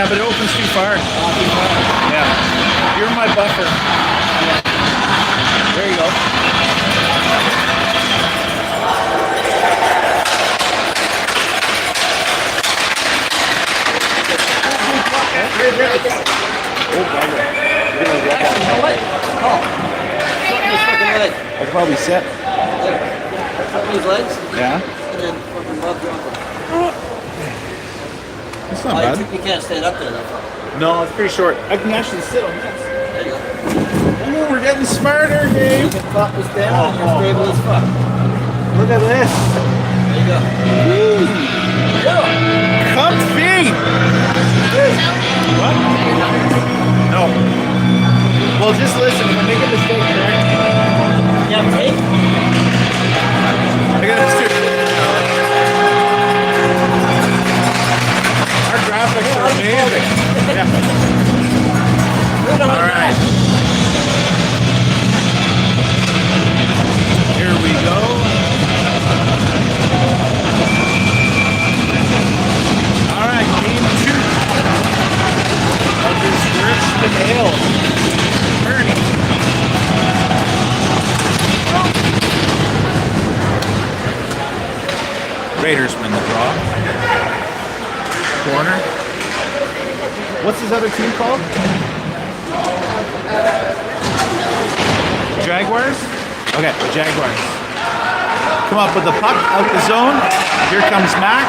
Yeah, but it opens too far. Yeah. You're my buffer. There you go. Oh, brother. Actually, you know what? Oh. Something his fucking leg. I'll probably set. Something his legs. Yeah. And then fucking love drop him. That's not bad. You can't stand up there though. No, it's pretty short. I can actually sit on this. There you go. Oh, we're getting smarter, You Dave. can flop this down and you're stable as fuck. Look at this. There you go. Woo. Yeah. Comfy. What? No. Well, just listen. If I make a mistake, correct? You have tape? I got this too. Our graphics are amazing. Yeah. All right. Here we go. All right, game 2 of this Richmond Ale. Ernie. Raiders win the draw. Corner. What's his other team called? Jaguars? Okay, Jaguars. Come up with the puck out the zone. Here comes Mac.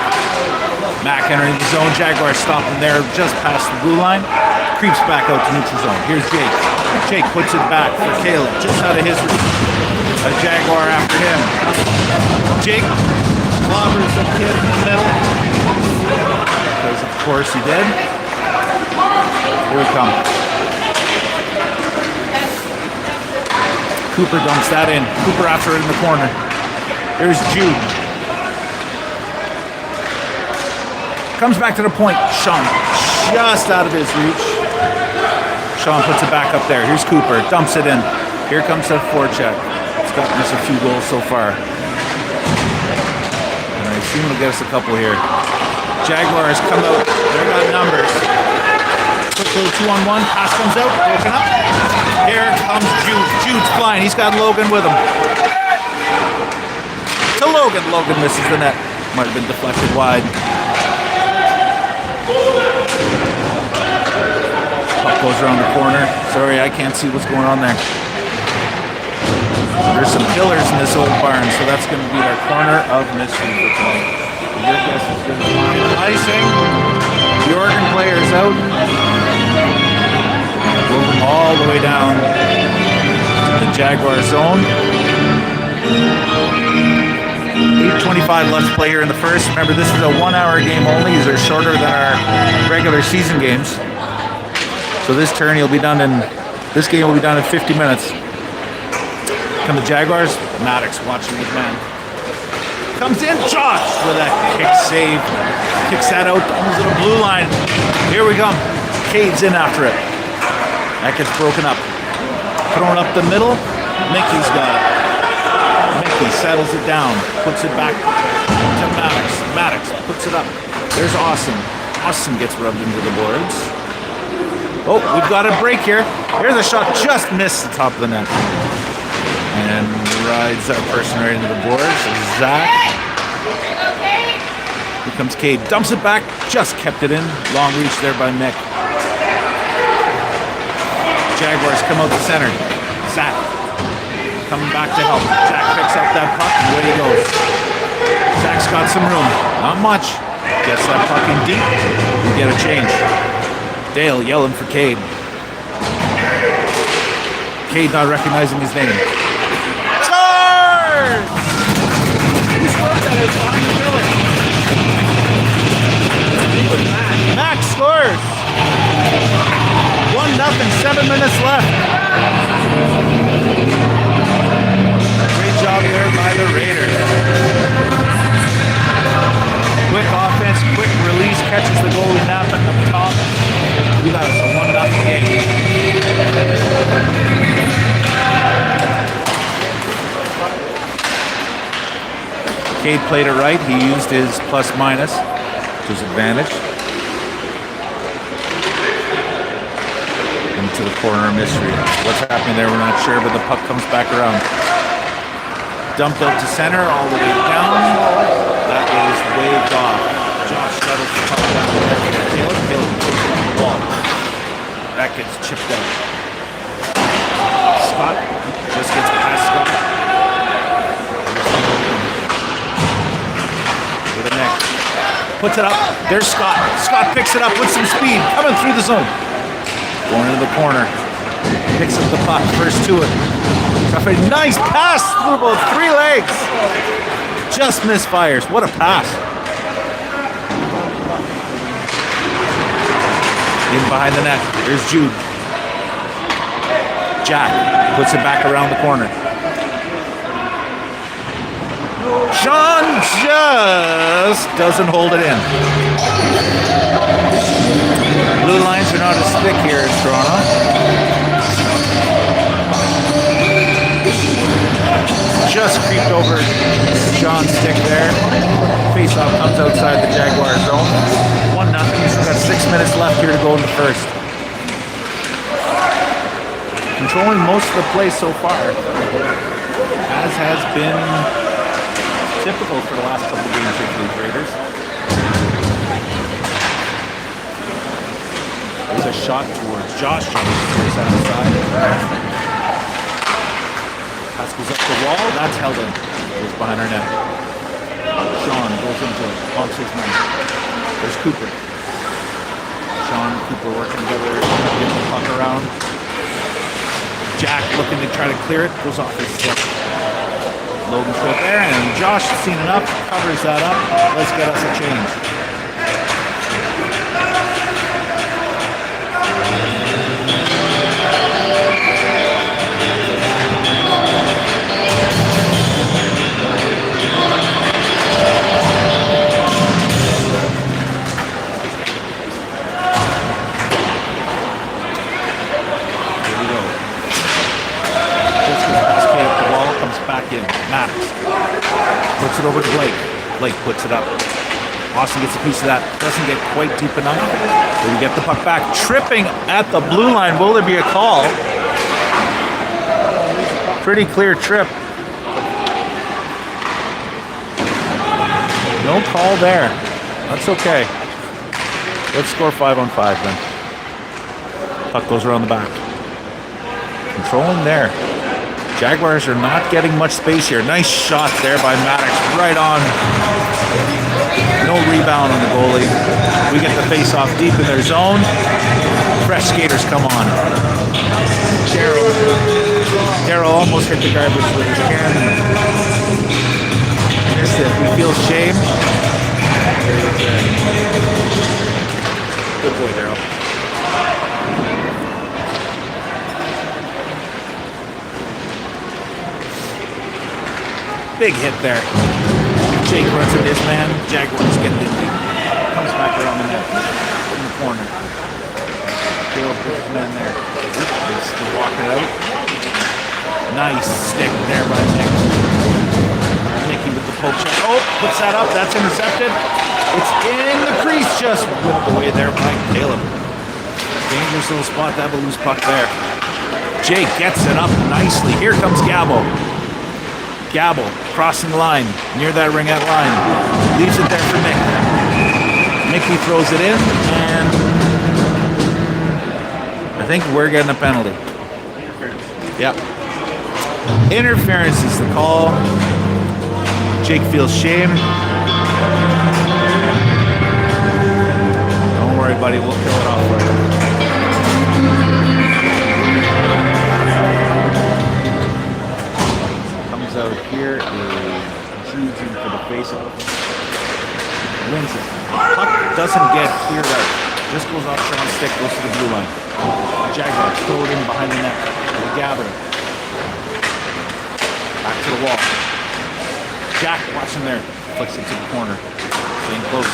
Mac entering the zone. Jaguars stopping there just past the blue line. Creeps back out to neutral zone. Here's Jake. Jake puts it back for Caleb, just out of his reach. A Jaguar after him. Jake clobbers the kid in the middle. Because of course he did. Here we come. Cooper dumps that in. Cooper after it in the corner. There's Jude. Comes back to the point. Sean just out of his reach. Sean puts it back up there. Here's Cooper. Dumps it in. Here comes the forecheck. It's gotten us a few goals so far. And I assume we'll get us a couple here. Jaguars come out. They got numbers. Quick little 2-on-1. Pass comes out. Broken up. Here comes Jude. Jude's flying. He's got Logan with him. To Logan. Logan misses the net. Might have been deflected wide. Puck goes around the corner. Sorry, I can't see what's going on there. There's some killers in this old barn, so that's going to be our corner of mystery for tonight. Your guess is going to be icing. The Oregon player's out. Moving all the way down to the Jaguar zone. 8:25 left to play here in the first. Remember, this is a 1-hour game only. These are shorter than our regular season games. So this game will be done in 50 minutes. Come the Jaguars. Maddox watching his man. Comes in, Josh with a kick save. Kicks that out almost to the blue line. Here we come. Cade's in after it. That gets broken up. Thrown up the middle. Mickey's got it. Mickey settles it down. Puts it back to Maddox. Maddox puts it up. There's Austin. Austin gets rubbed into the boards. Oh, we've got a break here. Here's a shot. Just missed the top of the net. And rides that person right into the boards. Zach. Here comes Cade. Dumps it back. Just kept it in. Long reach there by Mick. Jaguars come out the center. Zach coming back to help. Zach picks up that puck and away he goes. Zach's got some room. Not much. Gets that puck in deep. We get a change. Dale yelling for Cade. Cade not recognizing his name. Scores! Who scored that? It's on the Miller. Max scores! 1-0, 7 minutes left. Great job there by the Raiders. Quick offense, quick release, catches the goalie Nepean up top. We got us a 1-0 game. Cade played it right. He used his plus-minus to his advantage. to the corner mystery. What's happening there, we're not sure, but the puck comes back around. Dumped out to center, all the way down. That is waved off. Josh settles the puck down to Caleb. Caleb puts it on the wall. That gets chipped out. Scott just gets past Scott. With a neck. Puts it up. There's Scott. Scott picks it up with some speed. Coming through the zone. Going into the corner. Picks up the puck. First to it. A nice pass through about 3 legs. Just misfires. What a pass. In behind the net. There's Jude. Jack puts it back around the corner. Sean just doesn't hold it in. Blue lines are not as thick here in Toronto. Just creeped over Sean's stick there. Faceoff comes outside the Jaguar zone. 1-0. We've got 6 minutes left here to go in the first. Controlling most of the play so far, as has been typical for the last couple of games for the Raiders. There's a shot towards Josh. Josh goes out of the side. Pass goes up the wall. That's held in. Goes behind our net. Sean goes into it. Bumps his man. There's Cooper. Sean and Cooper working together. Getting the puck around. Jack looking to try to clear it. Goes off his stick. Logan's right there. And Josh has seen enough. Covers that up. Let's get us a change. Puts it over to Blake. Blake puts it up. Austin gets a piece of that. Doesn't get quite deep enough. But we get the puck back. Tripping at the blue line. Will there be a call? Pretty clear trip. No call there. That's okay. Let's score 5-on-5 then. Puck goes around the back. Controlling there. Jaguars are not getting much space here. Nice shot there by Maddox. Right on. No rebound on the goalie. We get the face-off deep in their zone. Fresh skaters come on. Darryl almost hit the garbage with his can. Missed it. We feel shame. Good boy, Darryl. Big hit there. Jake runs at his man. Jaguars get it. Comes back around the net. In the corner. Caleb puts him in there. He's still walking it out. Nice stick there by Nick. Nicky with the poke check. Oh, puts that up. That's intercepted. It's in the crease. Just whipped away there by Caleb. Dangerous little spot to have a loose puck there. Jake gets it up nicely. Here comes Gabo. Gabo crossing the line, near that ringette line. Leaves it there for Nick. Nicky throws it in, and I think we're getting a penalty. Yep. Interference is the call. Jake feels shame. Don't worry, buddy. We'll kill it off for you. Out here is Jude's in for the face-off. Wins it. Puck doesn't get cleared out. Just goes off Sean's stick, goes to the blue line. Jaguars throw it in behind the net. They gather. Back to the wall. Jack watching there. Flicks it to the corner. Staying close.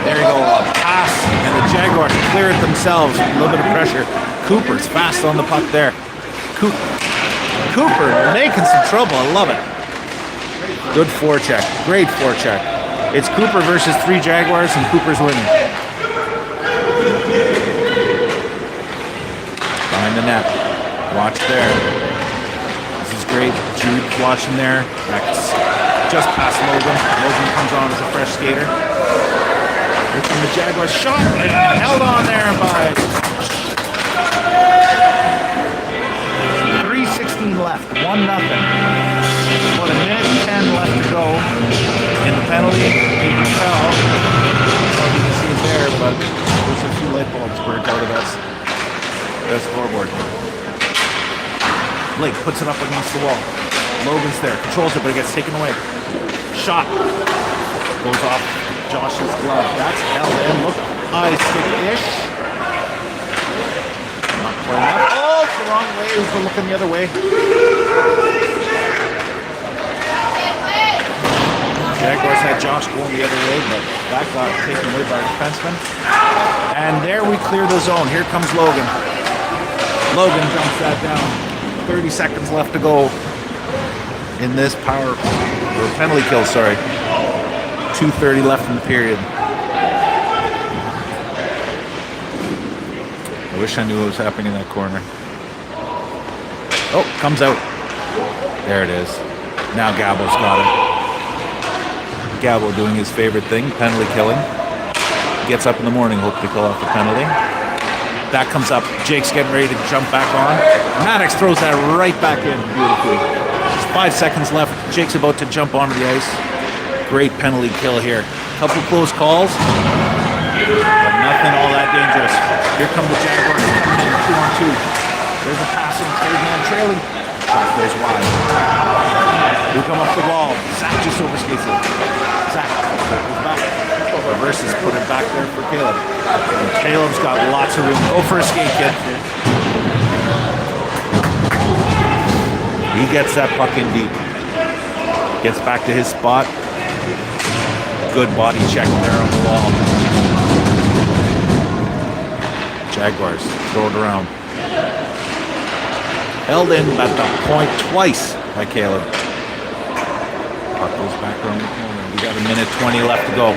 There you go. A pass. And the Jaguars clear it themselves. A little bit of pressure. Cooper's fast on the puck there. Cooper making some trouble. I love it. Good forecheck. Great forecheck. It's Cooper versus 3 Jaguars, and Cooper's winning. watching there. That's just past Logan. Logan comes on as a fresh skater. Here from the Jaguars. Shot and held on there by 3:16 left. 1-0. About a minute and 10 left to go in the penalty. He fell. You can see it there, but there's a few light bulbs burnt out of that scoreboard. Blake puts it up against the wall. Logan's there, controls it, but it gets taken away. Shot goes off Josh's glove. That's held in. Look, high stick-ish. Not quite up. Oh, it's the wrong way. We're looking the other way. Jaguars had Josh going the other way, but that got taken away by a defenseman. And there we clear the zone. Here comes Logan. Logan jumps that down. 30 seconds left to go in this penalty kill, sorry. 2:30 left in the period. I wish I knew what was happening in that corner. Oh, comes out. There it is. Now Gabo's got it. Gabo doing his favorite thing, penalty killing. Gets up in the morning, hope to kill off the penalty. That comes up. Jake's getting ready to jump back on. Maddox throws that right back in beautifully. Just 5 seconds left. Jake's about to jump onto the ice. Great penalty kill here. Couple close calls, but nothing all that dangerous. Here come the Jaguars coming in 2-on-2. There's a pass in third man trailing. Shot goes wide. We come up the wall. Zach just overskates it. Zach goes back. Reverses, put it back there for Caleb. And Caleb's got lots of room. Go for a skate, kid. He gets that puck in deep. Gets back to his spot. Good body check there on the wall. Jaguars throw it around. Held in at the point twice by Caleb. Puck goes back around the corner. We got a minute 20 left to go.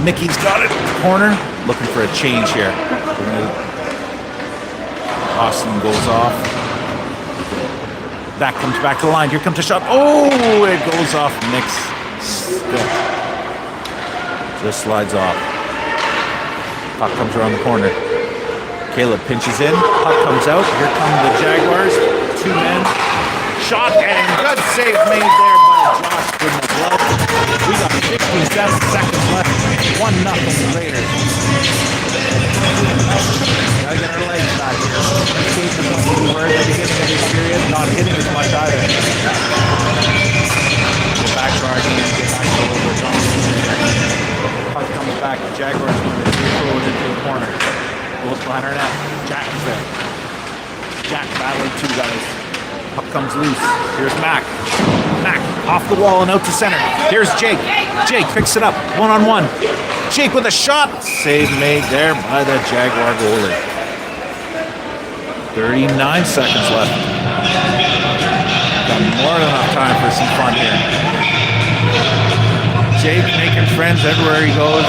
Mickey's got it. Corner. Looking for a change here. Austin goes off. That comes back to the line. Here comes a shot. Oh, it goes off Nick's stick. Just slides off. Puck comes around the corner. Caleb pinches in. Puck comes out. Here come the Jaguars. 2 men. Shot and good save made there by Josh with the glove. We got 57 seconds left. 1-0 Raiders. Gotta get our legs back here. Skates is what we were at the beginning of this period. Not hitting as much either. Get back to our game. Get back to what we're doing. Puck comes back. The Jaguars want to throw it into the corner. Goes behind our net. Jack is there. Jack battling 2 guys. Puck comes loose. Here's Mac. Mac off the wall and out to center. Here's Jake. Jake picks it up. 1-on-1. Jake with a shot. Save made there by the Jaguar goalie. 39 seconds left. Got more than enough time for some fun here. Jake making friends everywhere he goes.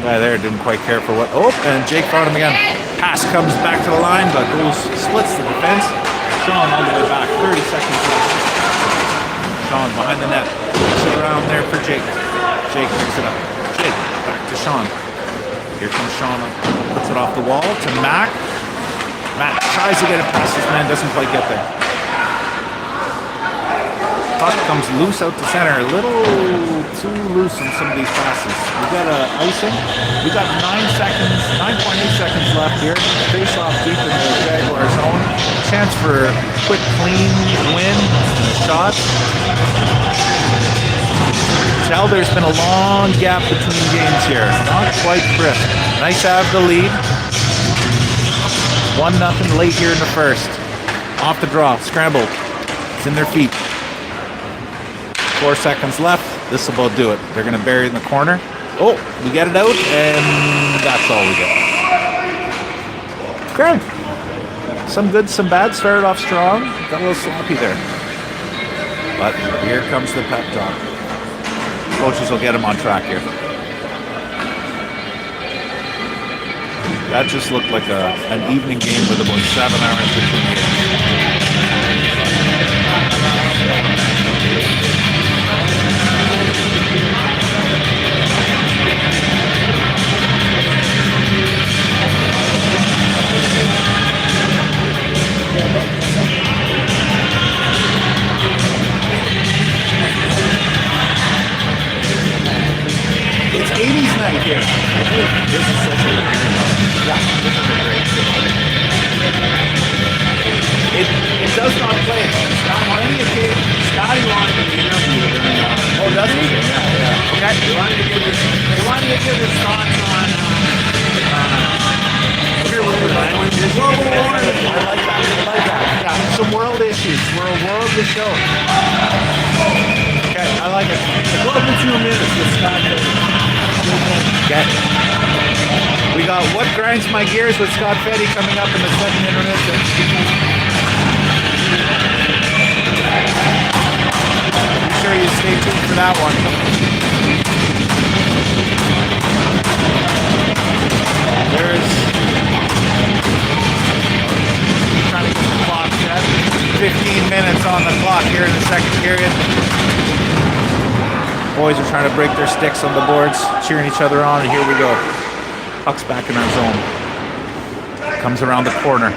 Guy there didn't quite care for what. Oh, and Jake found him again. Pass comes back to the line, but goes splits the defense. Sean all the way back. 30 seconds left. Sean behind the net. Puts it around there for Jake. Jake picks it up. Jake back to Sean. Here comes Sean. Puts it off the wall to Mac. Mac tries to get it past his man. Doesn't quite get there. Puck comes loose out to center. A little too loose in some of these passes. We got icing. We got 9.8 seconds left here. Face off deep in the Jaguar zone. Chance for a quick, clean win. Shot. Tell there's been a long gap between games here. Not quite crisp. Nice to have the lead. 1-0 late here in the first. Off the draw. Scrambled. It's in their feet. 4 seconds left. This will about do it. They're going to bury it in the corner. Oh, we get it out, and that's all we get. Good. Some good, some bad. Started off strong. Got a little sloppy there. But here comes the pep talk. Coaches will get him on track here. That just looked like an evening game with about 7 hours between games. It's 80s night here. This is such a this is a great city. It does not play. On any occasion, Scotty wanted to interview during oh, does he? Yeah. Okay. They wanted to give his thoughts on global warming. I like that. Yeah, some world issues. We're a worldly show. Okay, I like it. Global 2 minutes with Scott. Okay. We got What Grinds My Gears with Scott Fetty coming up in the second intermission. Be sure you stay tuned for that one. There's trying to get the clock set. 15 minutes on the clock here in the second period. Boys are trying to break their sticks on the boards, cheering each other on, and here we go. Puck's back in our zone. Comes around the corner.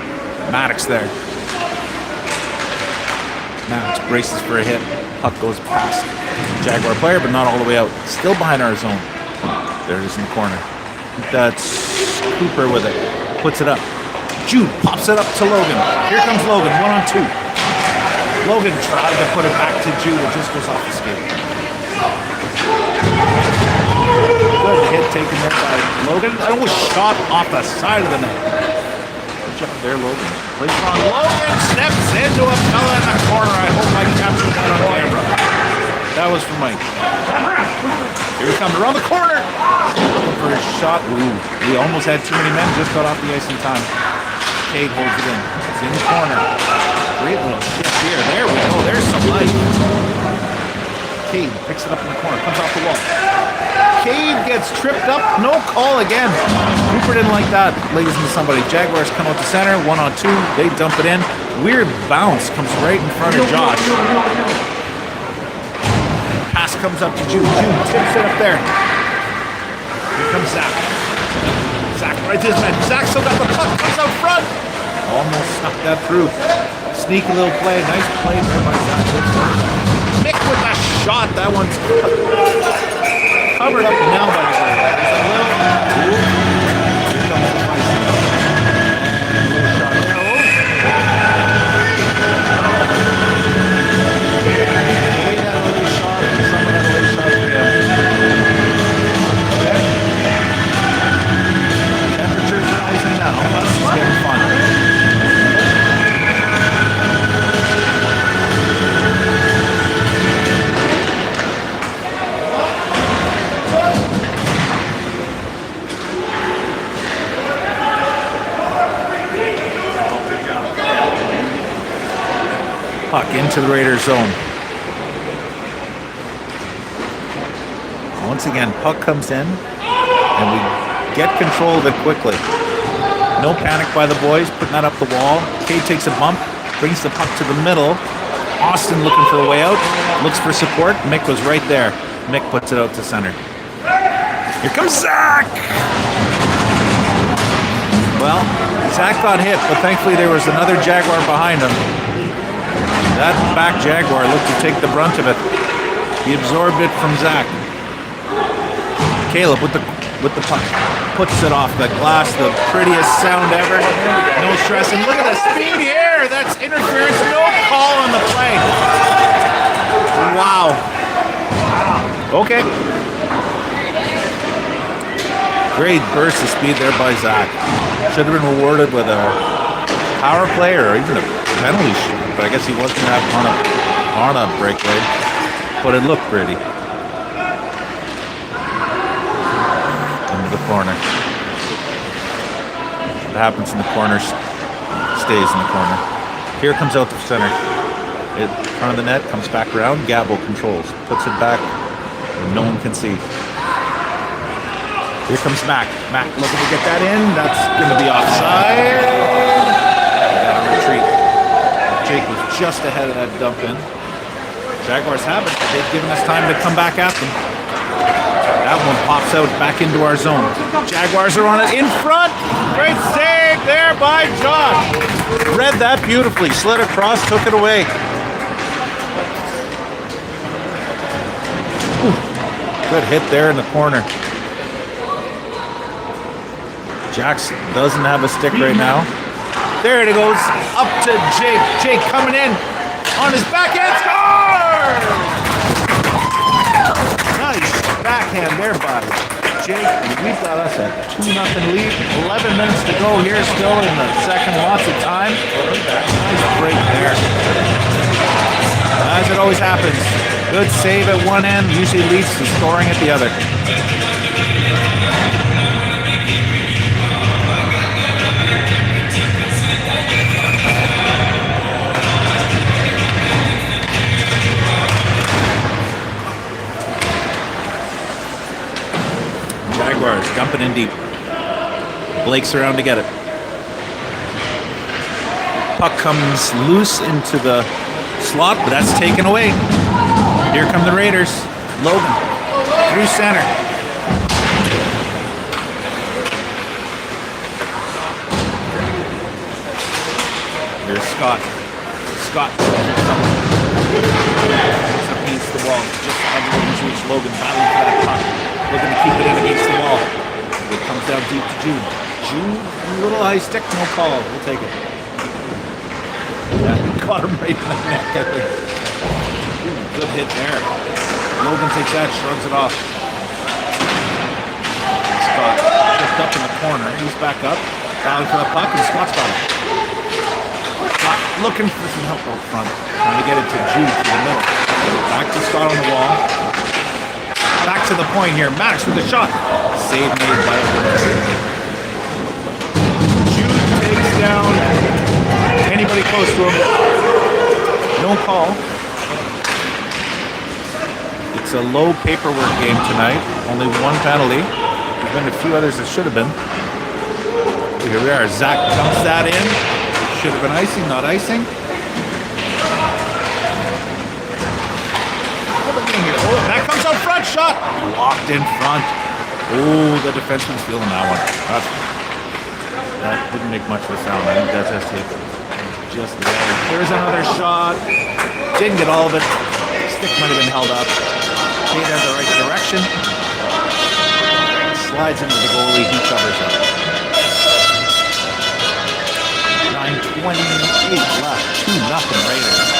Maddox there. Maddox braces for a hit. Puck goes past Jaguar player, but not all the way out. Still behind our zone. There it is in the corner. That's Cooper with it. Puts it up. Jude pops it up to Logan. Here comes Logan, 1-on-2. Logan tried to put it back to Jude. It just goes off the skate. Good hit taken there by Logan. That was shot off the side of the net. Good job there, Logan. Plays wrong. Logan steps into a fella in the corner. I hope I captured that on camera. That was for Mike. Here he comes around the corner. Looking for his shot. Ooh, we almost had too many men. Just got off the ice in time. Cade holds it in. It's in the corner. Great little shift here. There we go. There's some light. Cade picks it up in the corner. Comes off the wall. Cade gets tripped up. No call again. Cooper didn't like that. Ladies and somebody. Jaguars come out to center. 1-on-2. They dump it in. Weird bounce. Comes right in front of Josh. Pass comes up to Jude. Jude tips it up there. Here comes Zach. Zach right to his man. Zach still got the puck. Comes out front. Almost snuck that through. Sneaky little play. Nice play there by Zach. Mick with a shot. That one's covered up now by the guy. Here comes the fight. Little shot there. He had a little shot, and someone had a little shot for him. Okay. Temperatures are rising now. This is getting fun. Puck into the Raiders zone. Once again, puck comes in, and we get control of it quickly. No panic by the boys, putting that up the wall. Cade takes a bump, brings the puck to the middle. Austin looking for a way out, looks for support. Mick was right there. Mick puts it out to center. Here comes Zach! Well, Zach got hit, but thankfully there was another Jaguar behind him. That back Jaguar looked to take the brunt of it. He absorbed it from Zach. Caleb with the puck. Puts it off the glass. The prettiest sound ever. No stress. And look at the speed here. That's interference. No call on the play. Wow. Okay. Great burst of speed there by Zach. Should have been rewarded with a power play or even a penalty shoot. But I guess he wasn't on a breakaway. But it looked pretty. Into the corner. What happens in the corner stays in the corner. Here comes out the center. In front of the net, comes back around. Gabo controls. Puts it back. No one can see. Here comes Mac. Mac looking to get that in. That's going to be offside. Got a retreat. Jake was just ahead of that dump in. Jaguars have it. They've given us time to come back at them. That one pops out back into our zone. Jaguars are on it in front. Great save there by Josh. Read that beautifully. Slid across, took it away. Ooh, good hit there in the corner. Jax doesn't have a stick right now. There it goes. Up to Jake. Jake coming in on his backhand. Score! Nice backhand there by Jake. We've got us a 2-0 lead. 11 minutes to go here still in the second. Lots of time. Nice break there. As it always happens. Good save at one end. Usually leads to scoring at the other. Jaguars dumping in deep. Blake's around to get it. Puck comes loose into the slot, but that's taken away. Here come the Raiders. Logan through center. Here's Scott. Scott against the wall. Just under reach. Logan battling for that puck. Looking to keep it in against the wall. It comes down deep to Jude. Jude, a little high stick, no call. We'll take it. Yeah, caught him right in the neck, I think. Good hit there. Logan takes that, shrugs it off. Scott just up in the corner. He's back up. Battling for the puck, and Scott's got it. Scott looking for some help out front. Trying to get it to Jude to the middle. Back to Scott on the wall. Back to the point here. Max with the shot. Save made by Jude takes down anybody close to him. No call. It's a low paperwork game tonight. Only one penalty. There's been a few others that should have been. Here we are. Zach dumps that in. Should have been icing, not icing. Oh, that comes up front, shot! Locked in front. Oh, the defenseman's feeling that one. That didn't make much of a sound. I think that's just there. There's another shot. Didn't get all of it. Stick might have been held up. Kate has the right direction. Slides into the goalie. He covers up. 9:28 left. 2-0 Raiders.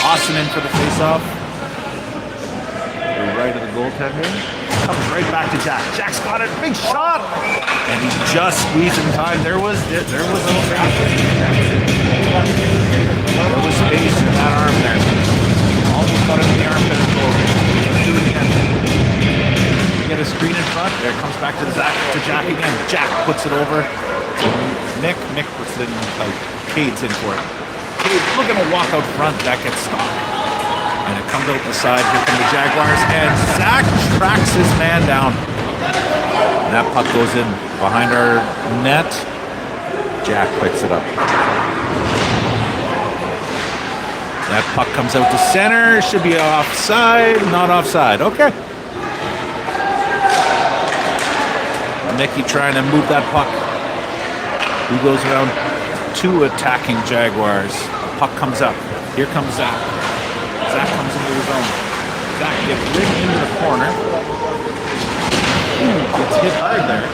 Austin in for the face-off. The right of the goaltender. Comes right back to Jack. Jack's got it. Big shot! And he's just squeezing time. There was a little traffic. There was space in that arm there. Almost got it in the armpit of the goal. Let's do it again. Get a screen in front. There it comes back to Jack again. Jack puts it over to Nick. Nick puts it in. Cade's in for it. Looking to walk out front, that gets stopped. And it comes out the side. Here come the Jaguars. And Zach tracks his man down. And that puck goes in behind our net. Jack picks it up. That puck comes out to center. Should be offside. Not offside. Okay. Nicky trying to move that puck. He goes around two attacking Jaguars. Puck comes up. Here comes Zach. Zach comes into his own. Zach gets rigged into the corner. Ooh, gets hit hard there.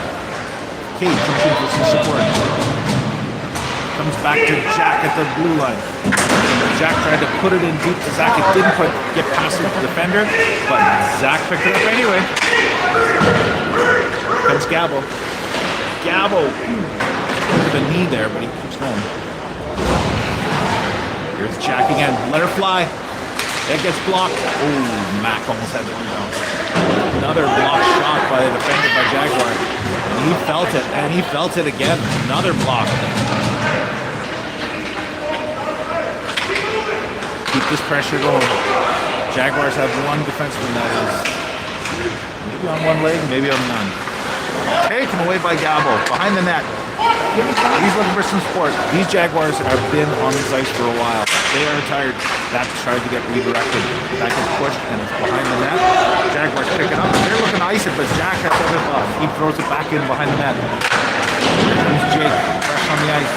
Cade comes in for some support. Comes back to Jack at the blue line. Jack tried to put it in deep to Zach. It didn't quite get past the defender, but Zach picked it up anyway. Here comes Gabo. Gabo. Look at the knee there, but he keeps going. Here's Jack again. Let her fly. It gets blocked. Oh, Mac almost had the rebound. Another block shot by the defender by Jaguar. And he felt it, and he felt it again. Another block. Keep this pressure going. Jaguars have one defenseman that is Maybe on one leg, maybe on none. Taken away by Gabo, behind the net. He's looking for some support. These Jaguars have been on this ice for a while. They are tired. That's trying to get redirected. That gets pushed and it's behind the net. Jaguars pick it up. They're looking to ice it, but Jack has other thoughts. He throws it back in behind the net. Here comes Jake, fresh on the ice.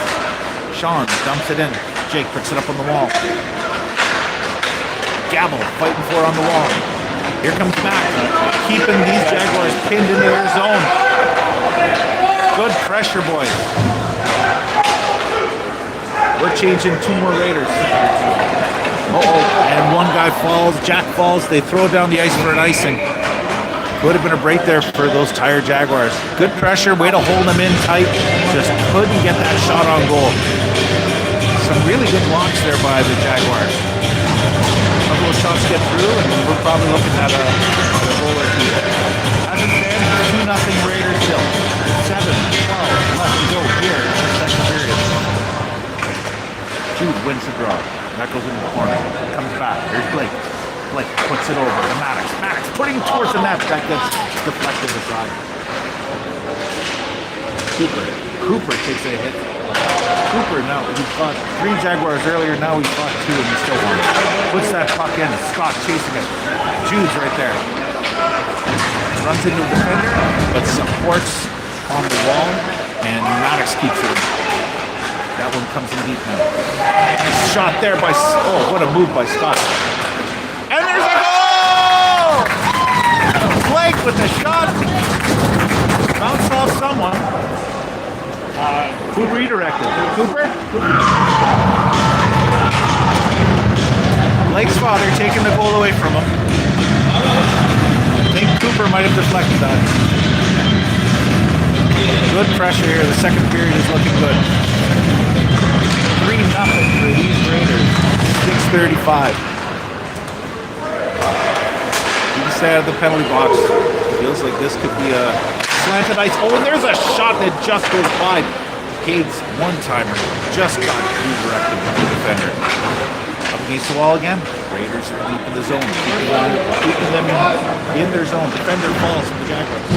Sean dumps it in. Jake puts it up on the wall. Gabo fighting for it on the wall. Here comes Mac, keeping these Jaguars pinned into their zone. Good pressure, boys. We're changing 2 more Raiders. And one guy falls, Jack falls, they throw down the ice for an icing. Could have been a break there for those tired Jaguars. Good pressure, way to hold them in tight. Just couldn't get that shot on goal. Some really good blocks there by the Jaguars. A couple of shots get through, and we're probably looking at a goal or two. As it stands, 2-0 Raiders still. 7-12 left to go here in the second period. Jude wins the draw. That goes into the corner. Comes back. There's Blake. Blake puts it over to Maddox. Maddox putting it towards the net. That gets deflected aside. Cooper takes a hit. Cooper now, he fought 3 Jaguars earlier, now he fought 2 and he still won. Puts that puck in, Scott chasing it. Jude's right there. Runs into a defender, but supports on the wall, and Maddox keeps it. That one comes in deep now. Nice shot there by, oh, what a move by Scott. And there's a goal! Blake with the shot. Bounced off someone. Who redirected? Cooper? Blake's father taking the goal away from him. I think Cooper might have deflected that. Good pressure here. The second period is looking good. 3-0 for these Raiders. 6:35. You can stay out of the penalty box. Feels like this could be a slanted ice. Oh, and there's a shot that just goes by. Cade's one-timer just got redirected by the defender. Up against the wall again. Raiders are deep in the zone. Keeping them in their zone. Defender falls from the Jaguars.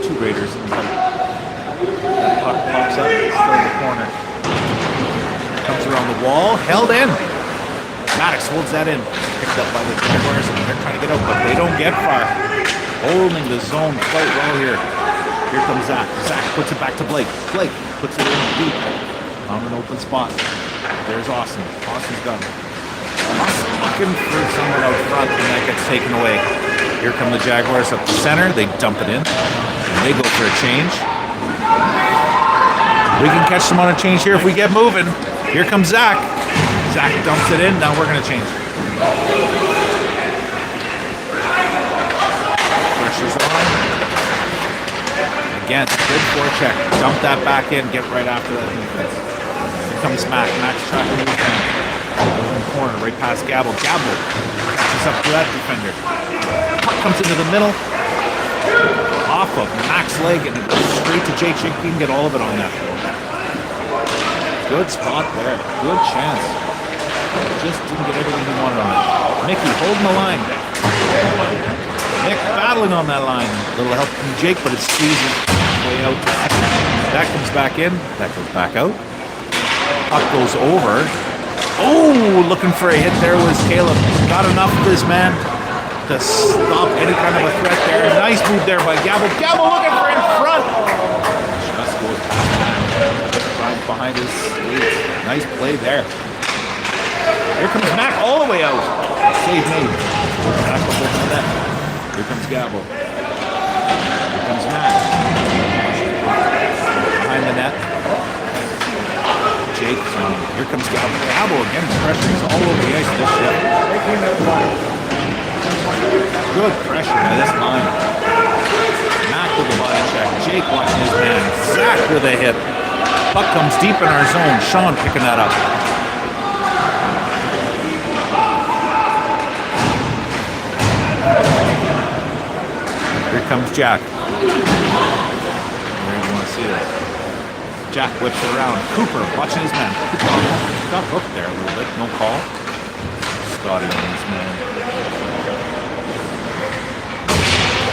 2 Raiders in the middle. That puck pops up. It's still in the corner. Comes around the wall. Held in. Maddox holds that in. Picked up by the Jaguars, and they're trying to get out, but they don't get far. Holding the zone quite well here. Here comes Zach. Zach puts it back to Blake. Blake puts it in deep on an open spot. There's Austin. Austin's got it. Austin looking for someone out front, and that gets taken away. Here come the Jaguars up the center. They dump it in, and they go for a change. We can catch them on a change here if we get moving. Here comes Zach. Zach dumps it in. Now we're going to change. Pressure's on. Again, good forecheck. Dump that back in. Get right after that defense. Here comes Mac. Mac's trying to move down. In the corner, right past Gabo. Gabo catches up to that defender. Puck comes into the middle. Off of Mac's leg and it goes straight to Jake. Jake can get all of it on that. Good spot there. Good chance. Just didn't get everything he wanted on it. Mickey holding the line. Nick battling on that line. A little help from Jake, but it squeezes way out. That comes back in. That goes back out. Puck goes over. Oh, looking for a hit there was Caleb. Got enough of this man to stop any kind of a threat there. Nice move there by Gabo. Gabo looking for in front. Just goes past behind his skates. Nice play there. Here comes Mac all the way out. Save made. Back up over the net. Here comes Gabo. Here comes Mac. Behind the net. Jake. Here comes Gabo. Gabo again. The pressure is all over the ice this shift. Good pressure by this line. Mac with the body check. Jake watching his man. Zach with a hit. Puck comes deep in our zone. Sean picking that up. Here comes Jack. Where do you want to see this? Jack whips it around. Cooper watching his man. Got hooked there a little bit. No call. Scotty on his man.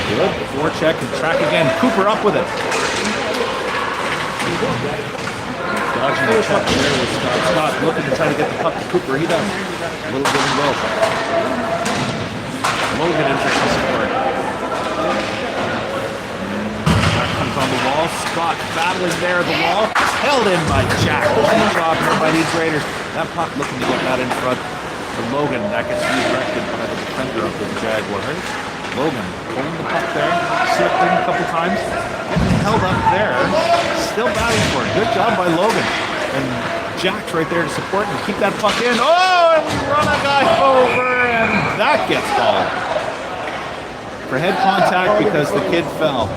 Good. Forecheck and track again. Cooper up with it. Dodging the check there with Scott. Scott looking to try to get the puck to Cooper. He does. A little give and go. Logan in for some support. Jack comes on the wall. Scott battling there at the wall. Held in by Jack. Good job here by these Raiders. That puck looking to get that in front for Logan. That gets redirected by the defender of the Jaguars. Logan pulling the puck there. Slipped in a couple times. Getting held up there. Still battling for it. Good job by Logan. And Jack's right there to support and keep that puck in. Oh, and we run a guy over, and that gets balled. For head contact because the kid fell.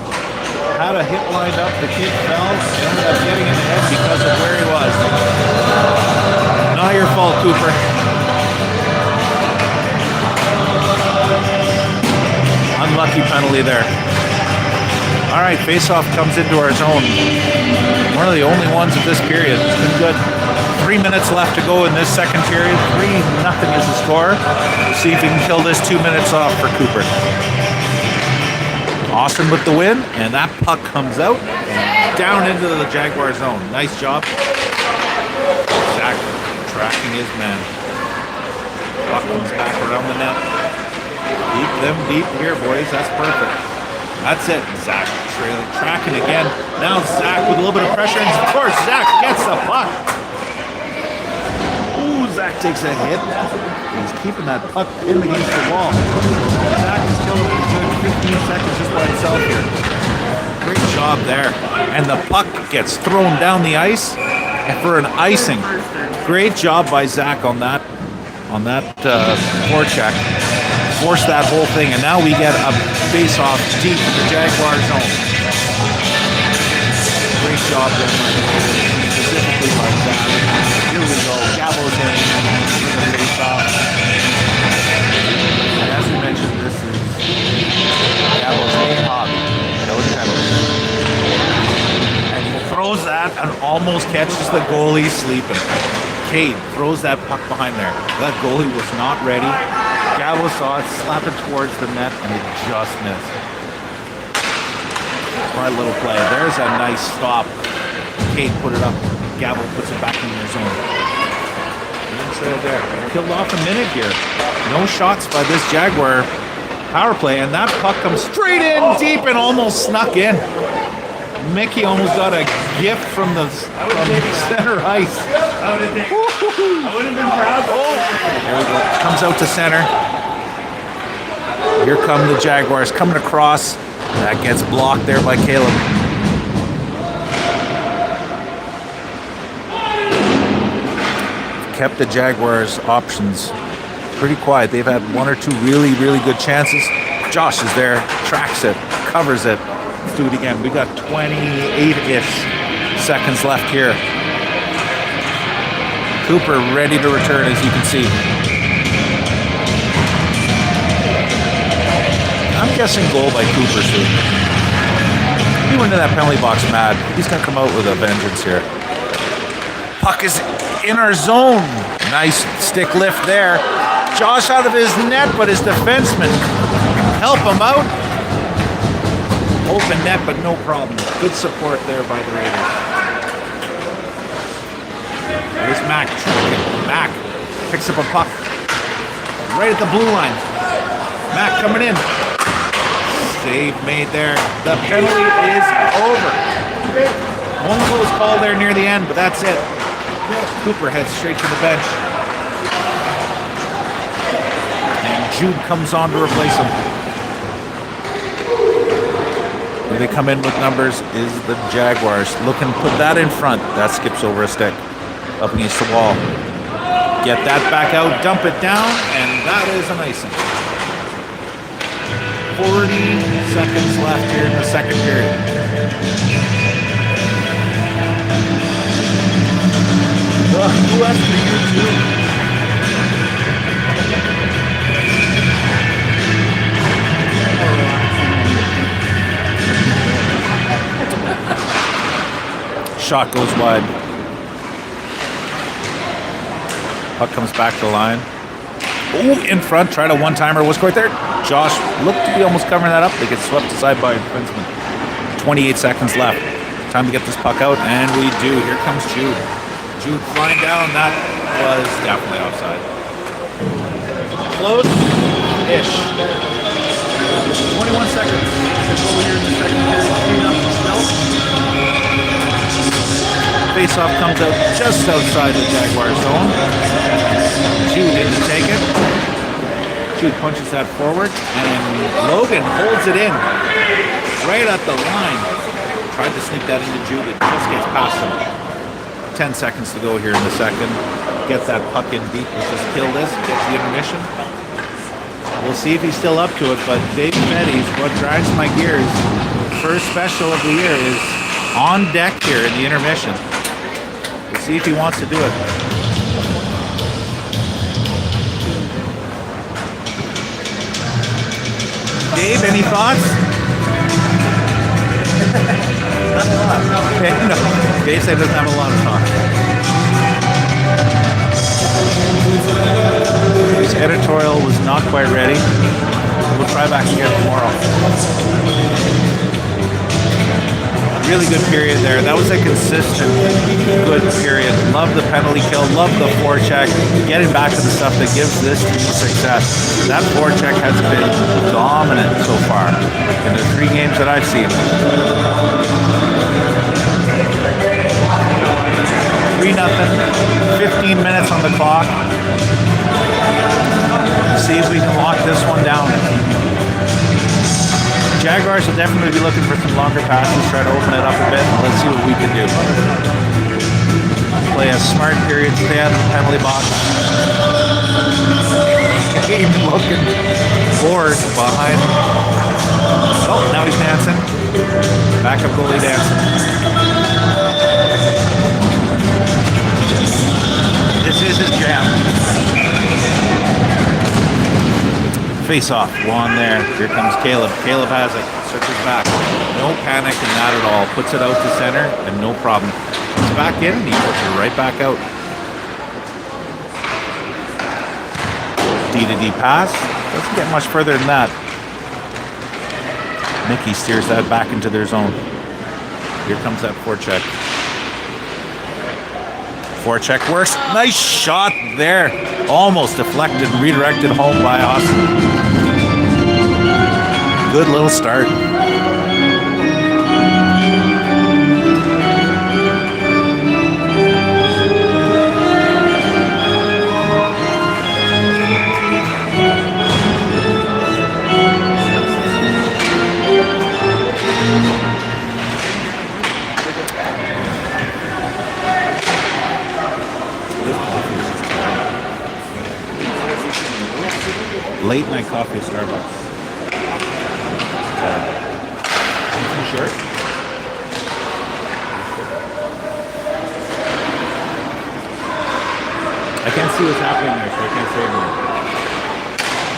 Had a hit lined up, the kid fell, ended up getting in the head because of where he was. Not your fault, Cooper. Unlucky penalty there. All right, face-off comes into our zone. One of the only ones of this period. It's been good. 3 minutes left to go in this second period. 3-0 is the score. We'll see if we can kill this 2 minutes off for Cooper. Austin with the win, and that puck comes out and down into the Jaguar zone. Nice job. Zach tracking his man. Puck comes back around the net. Keep them deep here, boys. That's perfect. That's it. Zach trailing, tracking again. Now Zach with a little bit of pressure, and of course Zach gets the puck. Ooh, Zach takes a hit. He's keeping that puck pinned against the wall. Zach is killing it a good 15 seconds just by himself here. Great job there. And the puck gets thrown down the ice for an icing. Great job by Zach on that forecheck. Force that whole thing, and now we get a face-off deep in the Jaguar zone. Great job there, specifically by Zach. Here we go. Gabo's in for the face-off. And as we mentioned, this is Gabo's main hobby. And he throws that and almost catches the goalie sleeping. Cade throws that puck behind there. That goalie was not ready. Gabo saw it, slap it towards the net, and it just missed. Smart little play. There's a nice stop. Cade put it up. Gabo puts it back in their zone. Inside there. Killed off a minute here. No shots by this Jaguar power play, and that puck comes straight in deep and almost snuck in. Mickey almost got a gift from the center ice. I would have been proud. Oh, there we go. Comes out to center. Here come the Jaguars coming across. That gets blocked there by Caleb. Kept the Jaguars' options pretty quiet. They've had one or two really, really good chances. Josh is there, tracks it, covers it. Let's do it again. We got 28-ish seconds left here. Cooper ready to return, as you can see. I'm guessing goal by Cooper soon. He went into that penalty box mad. He's going to come out with a vengeance here. Puck is in our zone. Nice stick lift there. Josh out of his net, but his defenseman help him out. Open net, but no problem. Good support there by the Raiders. There's Mac. Mac picks up a puck right at the blue line. Mac coming in. Save made there. The penalty is over. One goal was called there near the end, but that's it. Cooper heads straight to the bench. And Jude comes on to replace him. Who they come in with numbers is the Jaguars. Looking to put that in front. That skips over a stick. Up against the wall. Get that back out, dump it down, and that is an icing. 40 seconds left here in the second period. US for U2. Shot goes wide. Puck comes back to the line. Oh, in front, tried a one-timer, was quite there. Josh looked to be almost covering that up. They get swept aside by a defenseman. 28 seconds left. Time to get this puck out, and we do. Here comes Jude. Jude flying down. That was definitely offside. Close-ish. 21 seconds. Here in the second period. Face-off comes out just outside the Jaguars zone. Jude in to take it. Jude punches that forward, and Logan holds it in right at the line. Tried to sneak that into Jude. It just gets past him. 10 seconds to go here in the second. Gets that puck in deep. Let's just kill this. Gets the intermission. We'll see if he's still up to it, but Dave Betty's what drives my gears. First special of the year is on deck here in the intermission. We'll see if he wants to do it. Dave, any thoughts? No. Dave said doesn't have a lot of thoughts. His editorial was not quite ready. We'll try back again tomorrow. Really good period there. That was a consistent good period. Love the penalty kill. Love the forecheck. Getting back to the stuff that gives this team success. That forecheck has been dominant so far in the 3 games that I've seen. 3-0. 15 minutes on the clock. See if we can lock this one down. Jaguars will definitely be looking for some longer passes, try to open it up a bit, and let's see what we can do. Play a smart period, stay out of the penalty box. Game looking bored behind. Oh, now he's dancing. Backup goalie dancing. This is his jam. Face off, one there. Here comes Caleb. Caleb has it. Circles back. No panic in that at all. Puts it out to center and no problem. It's back in and he puts it right back out. D-to-D pass. Doesn't get much further than that. Mickey steers that back into their zone. Here comes that forecheck. Forecheck works. Nice shot there. Almost deflected and redirected home by Austin. Good little start. Late night coffee at Starbucks. You sure? I can't see what's happening there, so I can't say anything.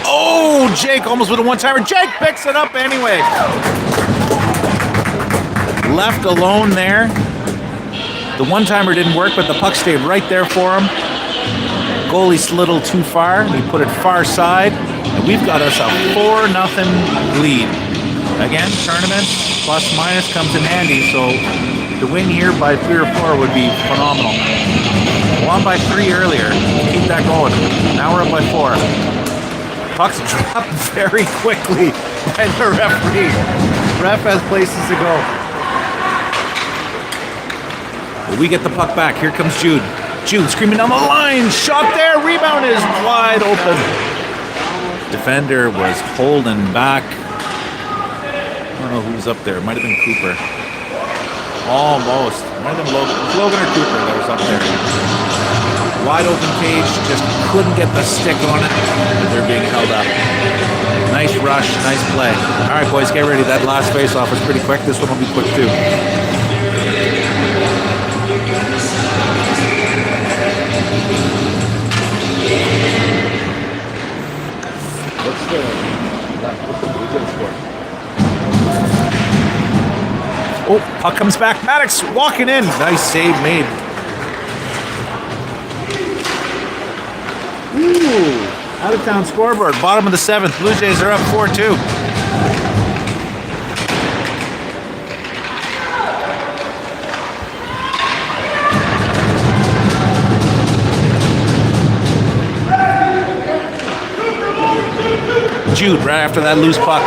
Oh, Jake almost with a one-timer. Jake picks it up anyway. Left alone there. The one-timer didn't work, but the puck stayed right there for him. Goalie slid a little too far. He put it far side. And we've got us a 4-0 lead. Again, tournament plus minus comes in handy, so to win here by 3 or 4 would be phenomenal. Won by 3 earlier. Keep that going. Now we're up by 4. Puck's dropped very quickly by the referee. Ref has places to go. But we get the puck back. Here comes Jude. Jude screaming down the line. Shot there. Rebound is wide open. Defender was holding back. I don't know who's up there. It might have been Cooper. Almost. It might have been Logan. It was Logan or Cooper that was up there. Wide open cage. Just couldn't get the stick on it. And they're being held up. Nice rush. Nice play. All right, boys, get ready. That last face-off was pretty quick. This one will be quick, too. What's the Blue score? Oh, puck comes back. Maddox walking in. Nice save made. Ooh, Out of town scoreboard, bottom of the 7th. Blue Jays are up 4-2. Jude, right after that loose puck.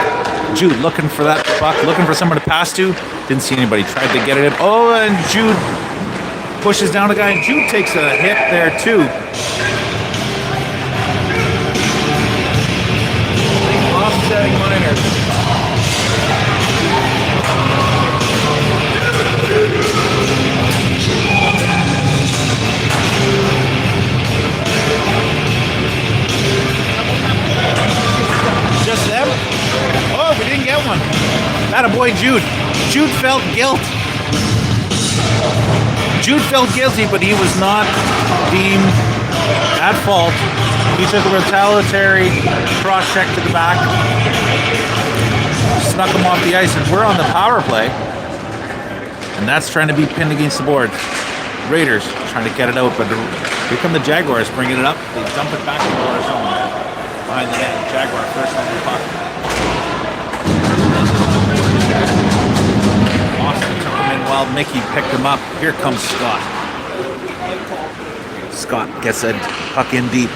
Jude looking for that puck, looking for someone to pass to. Didn't see anybody. Tried to get it in. Oh, and Jude pushes down a guy, and Jude takes a hit there too. Offsetting minors. Just them? Oh, we didn't get one. Attaboy Jude. Jude felt guilt. Jude felt guilty, but he was not deemed at fault. He took a retaliatory cross check to the back, snuck him off the ice, and we're on the power play. And that's trying to be pinned against the board. Raiders trying to get it out, but here come the Jaguars bringing it up. They dump it back into our zone. Behind the net, Jaguar first on the puck. Austin took him in while Mickey picked him up. Here comes Scott. Scott gets a puck in deep.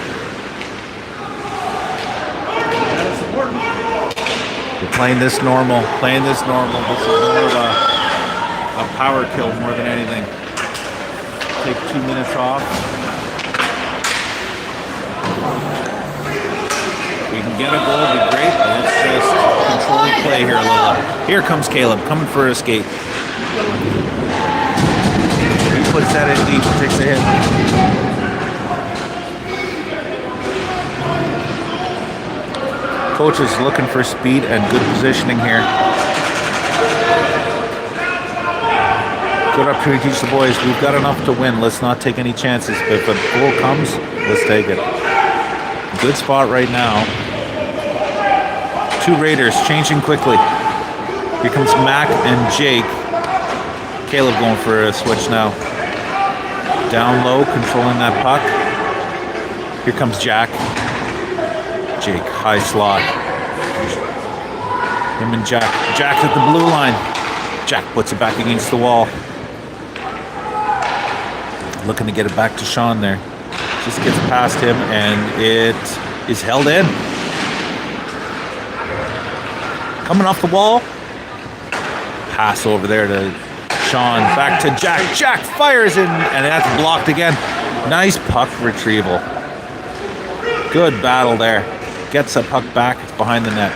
We're playing this normal. This is more of a power kill more than anything. Take 2 minutes off. We can get a goal, it'd be great, but let's just control the play here a little. Here comes Caleb, coming for a skate. He puts that in deep, takes a hit. Coach is looking for speed and good positioning here. Good opportunity to teach the boys. We've got enough to win. Let's not take any chances. But if a goal comes, let's take it. Good spot right now. Two Raiders changing quickly. Here comes Mac and Jake. Caleb going for a switch now. Down low, controlling that puck. Here comes Jack. Jake, high slot. Him and Jack. Jack at the blue line. Jack puts it back against the wall. Looking to get it back to Sean there. Just gets past him and it is held in. Coming off the wall. Pass over there to Sean. Back to Jack. Jack fires in and that's blocked again. Nice puck retrieval. Good battle there. Gets a puck back. It's behind the net.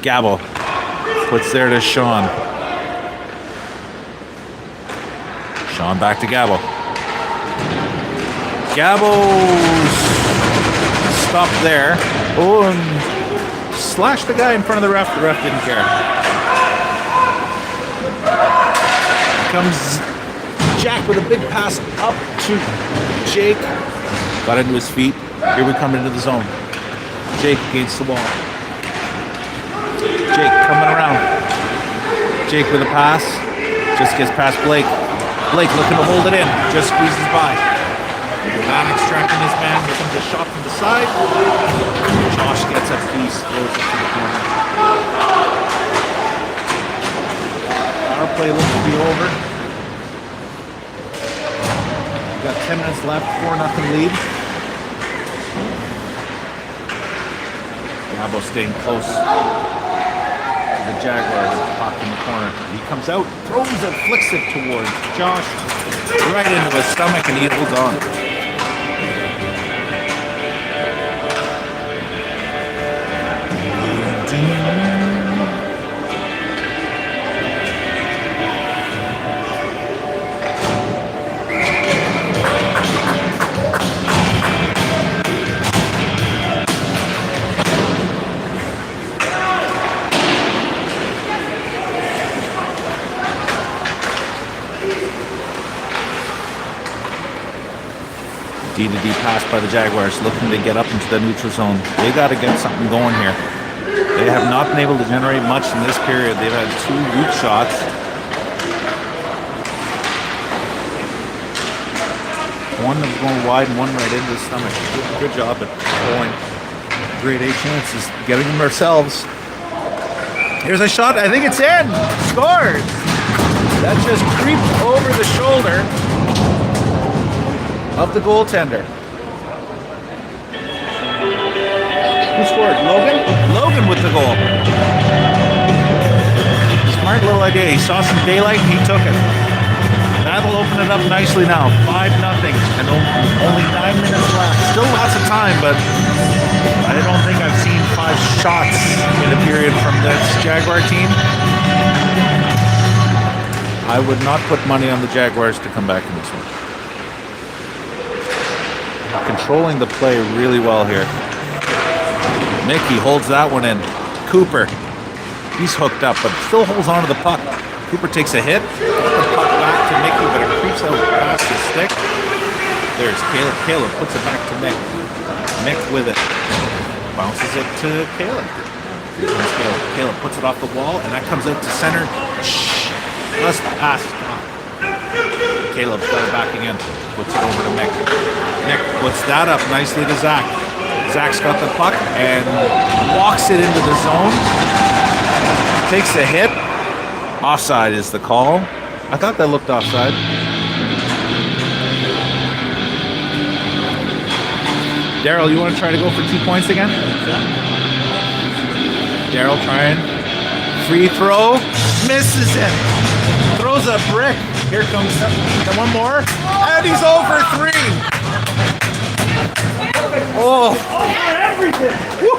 Gabo puts there to Sean. Sean back to Gabo. Gabo's stopped there. Oh, and slashed the guy in front of the ref. The ref didn't care. Comes Jack with a big pass up to Jake. Got into his feet. Here we come into the zone. Jake against the wall. Jake coming around. Jake with a pass. Just gets past Blake. Blake looking to hold it in. Just squeezes by. Not extracting his man. Here comes a shot from the side. Josh gets a piece. Throws it to the corner. Our play looks to be over. We've got 10 minutes left. 4-0 lead. Gabo staying close to the Jaguars. Puck in the corner. He comes out, throws it, flicks it towards Josh. Right into his stomach, and he holds on. D-to-D pass by the Jaguars, looking to get up into the neutral zone. They got to get something going here. They have not been able to generate much in this period. They've had 2 weak shots. One that was going wide and one right into the stomach. Good job at pulling. Grade A chances, getting them ourselves. Here's a shot. I think it's in. Scores. That just creeped over the shoulder of the goaltender. Who scored? Logan? Logan with the goal. Smart little idea. He saw some daylight and he took it. That'll open it up nicely now. 5-0 and only 9 minutes left. Still lots of time, but I don't think I've seen 5 shots in a period from this Jaguar team. I would not put money on the Jaguars to come back in this one. Controlling the play really well here. Mickey holds that one in. Cooper, he's hooked up, but still holds on to the puck. Cooper takes a hit. The puck back to Mickey, but it creeps out past his stick. There's Caleb. Caleb puts it back to Mick. Mick with it. Bounces it to Caleb. Here comes Caleb. Caleb puts it off the wall, and that comes out to center. Just past. Caleb's got it back again. Puts it over to Mick. Mick puts that up nicely to Zach. Zach's got the puck and walks it into the zone. Takes a hit. Offside is the call. I thought that looked offside. Daryl, you want to try to go for 2 points again? Daryl trying. Free throw. Misses it. Throws a brick. Here comes one more. And he's over 3. Oh. Woo.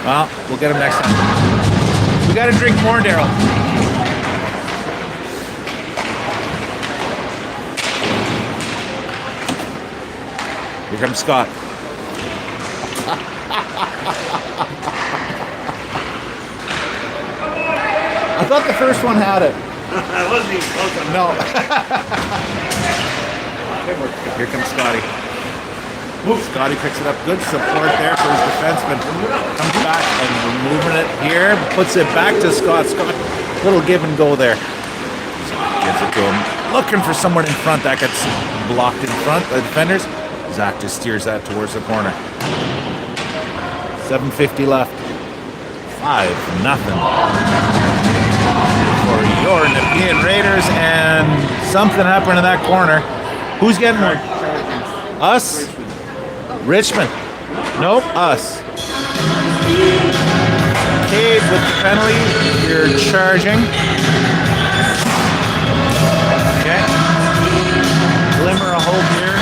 Well, we'll get him next time. We got to drink more, Daryl. Here comes Scott. I thought the first one had it. I wasn't even close enough. No. Here comes Scotty. Scotty picks it up. Good support there for his defenseman. Comes back and removing it here. Puts it back to Scott. Scott, little give and go there. Gives it to him. Looking for someone in front. That gets blocked in front by the defenders. Zach just steers that towards the corner. 7:50 left. 5-0 for your Nepean Raiders, and something happened in that corner. Who's getting there? Us? Richmond. Nope, us. Cade with the penalty. You're charging. Okay. Glimmer of hope here.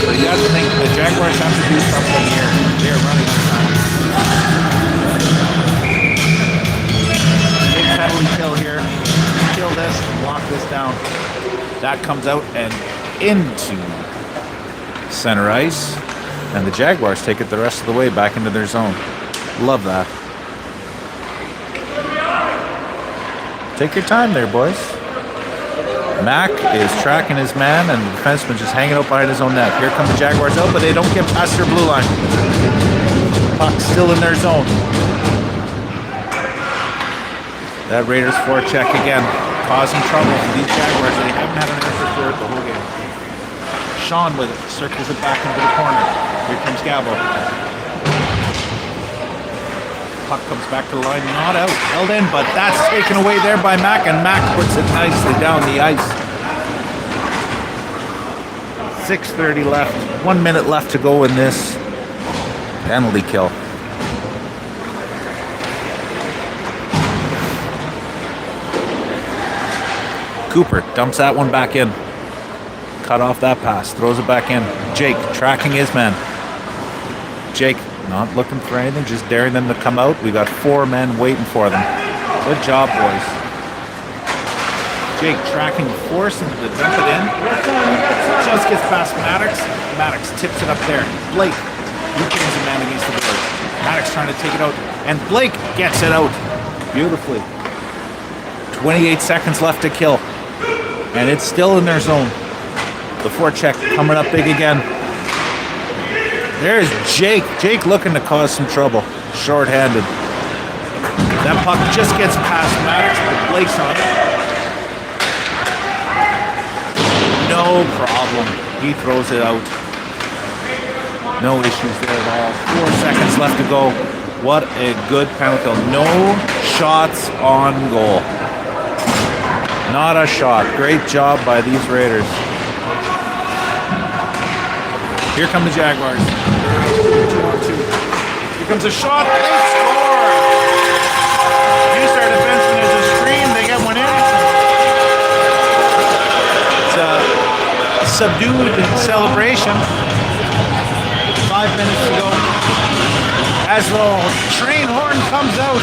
But you have to think the Jaguars have to do something here. They're running out of time. Big penalty kill here. Kill this, lock this down. That comes out and into center ice. And the Jaguars take it the rest of the way back into their zone. Love that. Take your time there, boys. Mac is tracking his man, and the defenseman just hanging out behind his own net. Here come the Jaguars out, but they don't get past their blue line. Puck still in their zone. That Raiders forecheck again, causing trouble for these Jaguars. They haven't had an answer for it the whole game. Sean with it, circles it back into the corner. Here comes Gabo. Puck comes back to the line, not out, held in, but that's taken away there by Mac, and Mac puts it nicely down the ice. 6:30 left, 1 minute left to go in this penalty kill. Cooper dumps that one back in. Cut off that pass, throws it back in. Jake tracking his man. Jake not looking for anything, just daring them to come out. We got 4 men waiting for them. Good job, boys. Jake tracking, forcing to dump it in. Just gets past Maddox. Maddox tips it up there. Blake retains the man against the boards. Maddox trying to take it out, and Blake gets it out beautifully. 28 seconds left to kill, and it's still in their zone. The forecheck coming up big again. There's Jake. Jake looking to cause some trouble. Short-handed. That puck just gets past Maddox, but Blake's on it. No problem. He throws it out. No issues there at all. 4 seconds left to go. What a good penalty kill. No shots on goal. Not a shot. Great job by these Raiders. Here come the Jaguars. 2-on-2. Here comes a shot. They score. Use our defenseman as a screen. They get one in. It's a subdued celebration. 5 minutes to go. As the train horn comes out.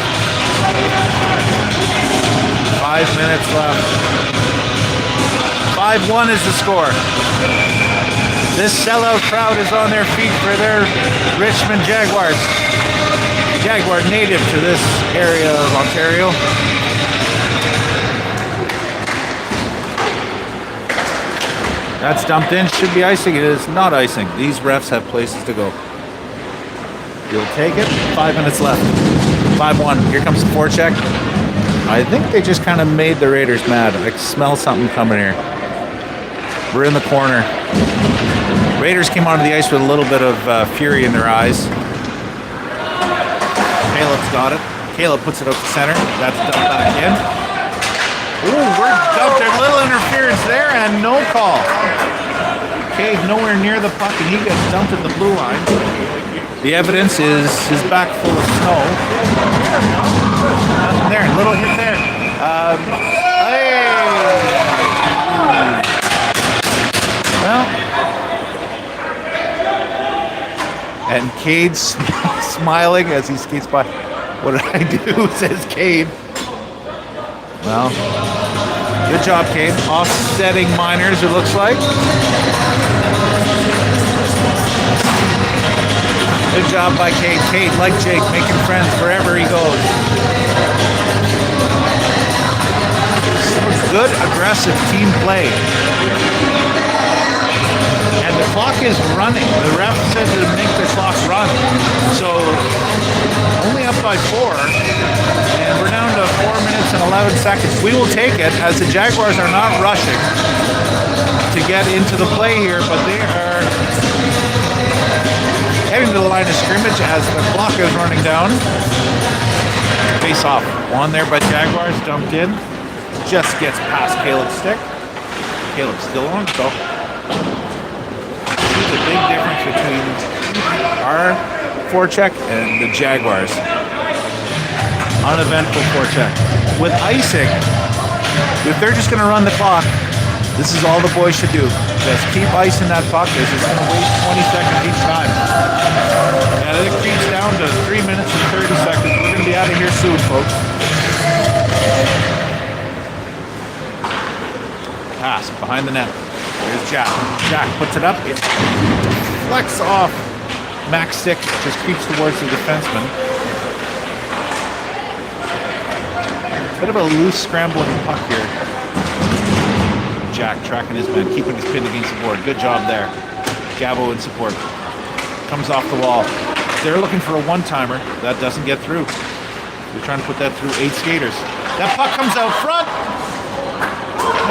5 minutes left. 5-1 is the score. This sellout crowd is on their feet for their Richmond Jaguars. Jaguar native to this area of Ontario. That's dumped in. Should be icing. It is not icing. These refs have places to go. You'll take it. 5 minutes left. 5-1. Here comes the forecheck. I think they just kind of made the Raiders mad. I smell something coming here. We're in the corner. Raiders came onto the ice with a little bit of fury in their eyes. Caleb's got it. Caleb puts it out to center. That's dumped back in. Ooh, we're dumped. A little interference there and no call. Cade nowhere near the puck and he gets dumped at the blue line. The evidence is his back full of snow. Nothing there. Little hit there. Hey! Well, and Cade smiling as he skates by. What did I do? Says Cade. Well, good job, Cade. Offsetting minors, it looks like. Good job by Cade. Cade, like Jake, making friends wherever he goes. Good, aggressive team play. And the clock is running. The ref said to make the clock run. So, only up by 4. And we're down to 4 minutes and 11 seconds. We will take it as the Jaguars are not rushing to get into the play here, but they are heading to the line of scrimmage as the clock is running down. Face off. One there by Jaguars, dumped in. Just gets past Caleb's stick. Caleb's still on, so there's a big difference between our forecheck and the Jaguars. Uneventful forecheck. With icing, if they're just going to run the clock, this is all the boys should do. Just keep icing that puck. This is going to waste 20 seconds each time. And it creeps down to 3 minutes and 30 seconds. We're going to be out of here soon, folks. Pass behind the net. There's Jack. Jack puts it up. It flex off Mac's stick. Just creeps towards the defenseman. Bit of a loose scrambling puck here. Jack tracking his man, keeping his pin against the board. Good job there. Gabo in support. Comes off the wall. They're looking for a one-timer. That doesn't get through. They're trying to put that through 8 skaters. That puck comes out front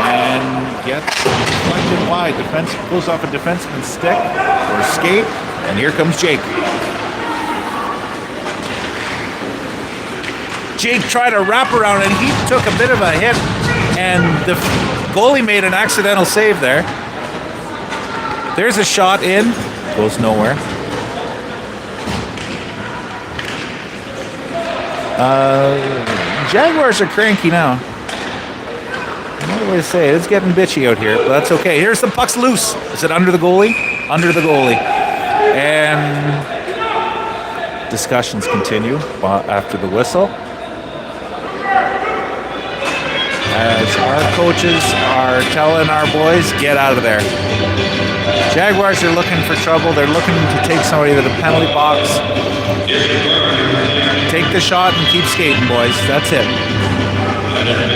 and gets deflected wide. Defense pulls off a defenseman's stick or skate, and here comes Jake. Jake tried a wraparound and he took a bit of a hit, and the goalie made an accidental save there. There's a shot in. Goes nowhere. Jaguars are cranky now. Another way to say it. It's getting bitchy out here, but that's okay. Here's the puck's loose. Is it under the goalie? Under the goalie. And discussions continue after the whistle. As our coaches are telling our boys, get out of there. Jaguars are looking for trouble. They're looking to take somebody to the penalty box. Take the shot and keep skating, boys. That's it.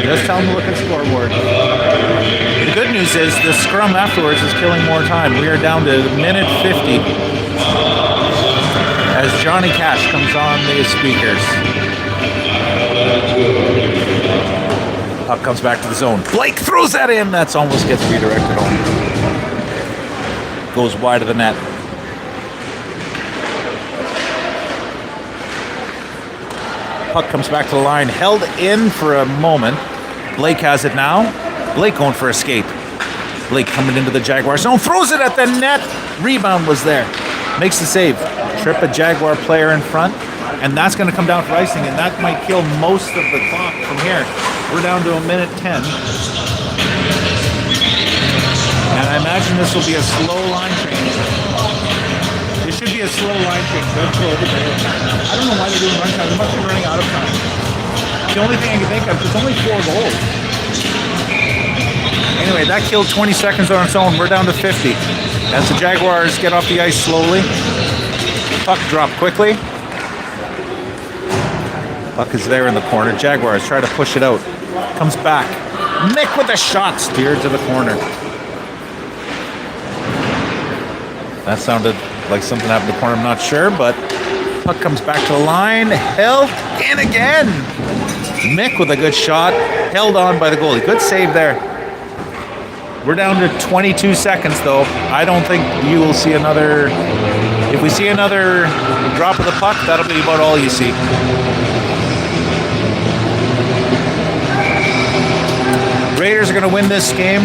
Just tell them to look at the scoreboard. The good news is the scrum afterwards is killing more time. We are down to minute 50 as Johnny Cash comes on the speakers. Puck comes back to the zone. Blake throws that in. That's almost gets redirected on. goes wide of the net. Puck comes back to the line, held in for a moment. Blake has it now. Blake going for a skate. Blake coming into the Jaguar zone, throws it at the net. Rebound was there. Makes the save. Trip a Jaguar player in front, and that's going to come down for icing, and that might kill most of the clock from here. We're down to 1:10. And I imagine this will be a slow line change. It should be a slow line change. Good. I don't know why they're doing run time. They must be running out of time. The only thing I can think of, it's only 4 goals. Anyway, that killed 20 seconds on its own. We're down to 50. As the Jaguars get off the ice slowly. Puck drop quickly. Puck is there in the corner. Jaguars try to push it out. Comes back. Nick with a shot, steered to the corner. That sounded like something happened in the corner, I'm not sure, but puck comes back to the line. Held in again. Mick with a good shot. Held on by the goalie. Good save there. We're down to 22 seconds, though. I don't think you will see another... If we see another drop of the puck, that'll be about all you see. Raiders are going to win this game,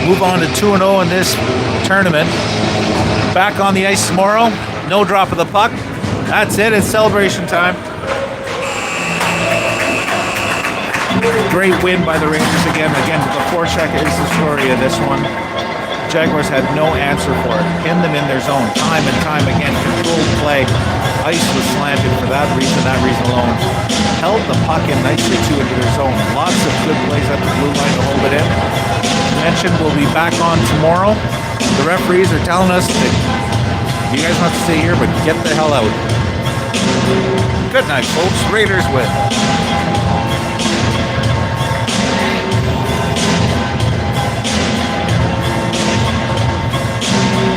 move on to 2-0 in this tournament. Back on the ice tomorrow, no drop of the puck. That's it, it's celebration time. Great win by the Rangers again. The forecheck is the story of this one. Jaguars had no answer for it. Pinned them in their zone time and time again. Controlled play. Ice was slanted for that reason alone. Held the puck in nicely too into their zone. Lots of good plays at the blue line to hold it in. As mentioned, we'll be back on tomorrow. The referees are telling us that you guys don't have to stay here, but get the hell out. Good night, folks. Raiders win.